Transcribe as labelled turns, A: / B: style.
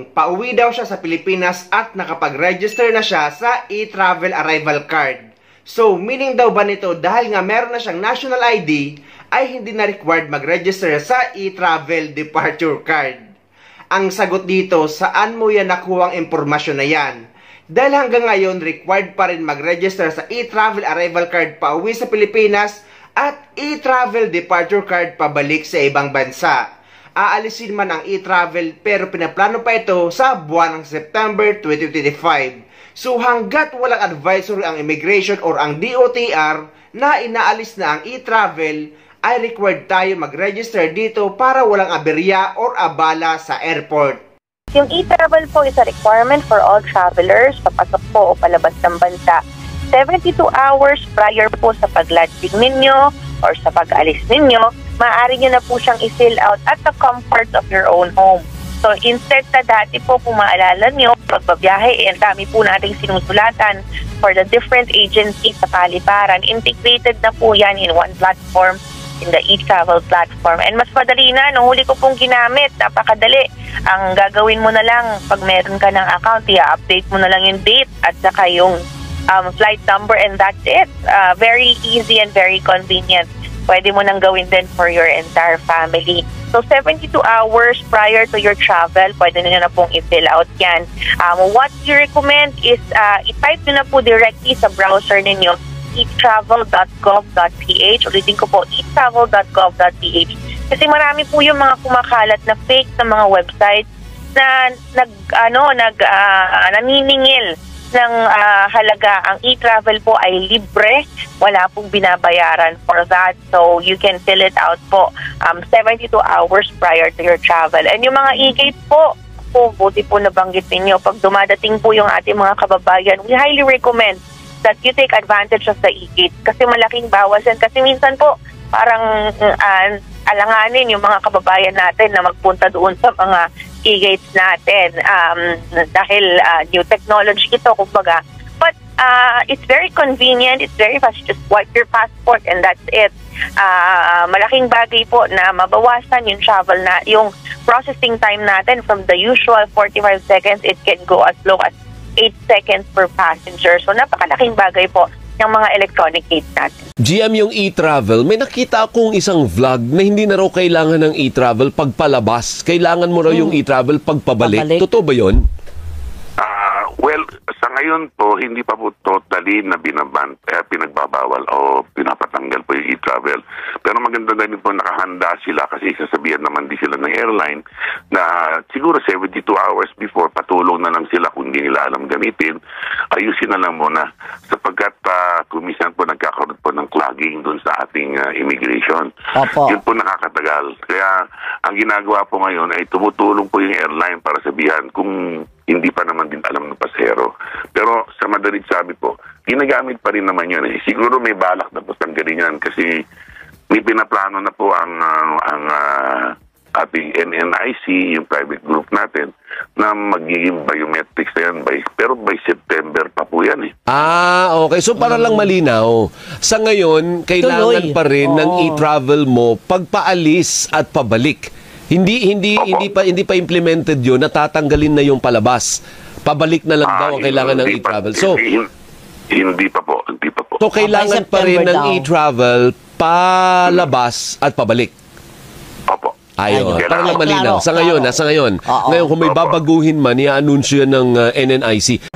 A: Pauwi daw siya sa Pilipinas at nakapag-register na siya sa e-travel arrival card. So, meaning daw ba nito dahil nga meron na siyang national ID ay hindi na required mag-register sa e-travel departure card? Ang sagot dito, saan mo yan nakuha ang impormasyon na yan? Dahil hanggang ngayon, required pa rin mag-register sa e-travel arrival card pauwi sa Pilipinas at e-travel departure card pabalik sa ibang bansa. Aalisin man ang e-travel pero pinaplano pa ito sa buwan ng September 2025. So hanggat walang advisory ang immigration or ang DOTR na inaalis na ang e-travel, ay required tayo mag-register dito para walang aberya or abala sa airport.
B: Yung e-travel po is a requirement for all travelers, papasok po o palabas ng bansa. 72 hours prior po sa pag-landing ninyo or sa pag-alis ninyo, maaari nyo na po siyang i-fill out at the comfort of your own home. So instead na dati po, kung maalala nyo, pagbabiyahe, ang dami po nating sinusulatan for the different agencies sa paliparan. Integrated na po yan in one platform, in the e-travel platform. And mas madali na, nung huli ko pong ginamit, napakadali. Ang gagawin mo na lang, pag meron ka ng account, i-update mo na lang yung date at saka yung flight number, and that's it. Very easy and very convenient. Pwede mo nang gawin din for your entire family. So 72 hours prior to your travel, pwede nyo na pong i-fill out yan. What we recommend is i-type nyo na po directly sa browser ninyo, etravel.gov.ph. Ulitin ko po, etravel.gov.ph. Kasi marami po yung mga kumakalat na fake na mga website na naniningil ng halaga. Ang e-travel po ay libre, wala pong binabayaran for that, so you can fill it out po 72 hours prior to your travel. And yung mga e-gate po, buti po nabanggit ninyo, pag dumadating po yung ating mga kababayan, we highly recommend that you take advantage of the e-gate kasi malaking bawas yan. Kasi minsan po parang alanganin yung mga kababayan natin na magpunta doon sa mga e-gates natin dahil new technology ito, kumbaga. But it's very convenient, it's very fast. Just wipe your passport and that's it. Malaking bagay po na mabawasan yung travel na, yung processing time natin from the usual 45 seconds, it can go as low as 8 seconds per passenger. So napakalaking bagay po ng mga electronic gates natin.
C: GM, yung e-travel, may nakita akong isang vlog na hindi na raw kailangan ng e-travel pagpalabas. Kailangan mo raw yung e-travel pagpabalik. Totoo ba yun?
D: Well, sa ngayon po, hindi pa po totally na pinagbabawal o pinapatanggal po yung e-travel. Pero maganda na rin po nakahanda sila kasi sasabihan naman din sila ng airline na siguro 72 hours before patulong na lang sila kung hindi nila alam gamitin. Ayusin na lang muna sapagkat kumisan po nagkakaroon po ng clogging dun sa ating immigration. Opo. Yun po nakakatagal. Kaya ang ginagawa po ngayon ay tumutulong po yung airline para sabihan kung hindi pa naman din alam ng pasahero. Pero sa madalit sabi po, ginagamit pa rin naman yun. Siguro may balak na po tanggalin yan kasi may pinaplano na po ang ating NNIC, yung private group natin, na magiging biometrics na yan. Pero by September pa po yan eh.
C: Okay. So para lang malinaw, sa ngayon, kailangan pa rin ng e-travel mo pagpaalis at pabalik. Hindi pa implemented 'yon, natatanggalin na yung palabas. Pabalik na lang daw ang kailangan ng e-travel. So
D: hindi pa po.
C: So kailangan pa rin ng e-travel palabas at pabalik.
D: Opo.
C: Ayun, para lang malinaw. Sa ngayon, Ngayon kung may babaguhin man, i-anunsyo yan ng NNIC.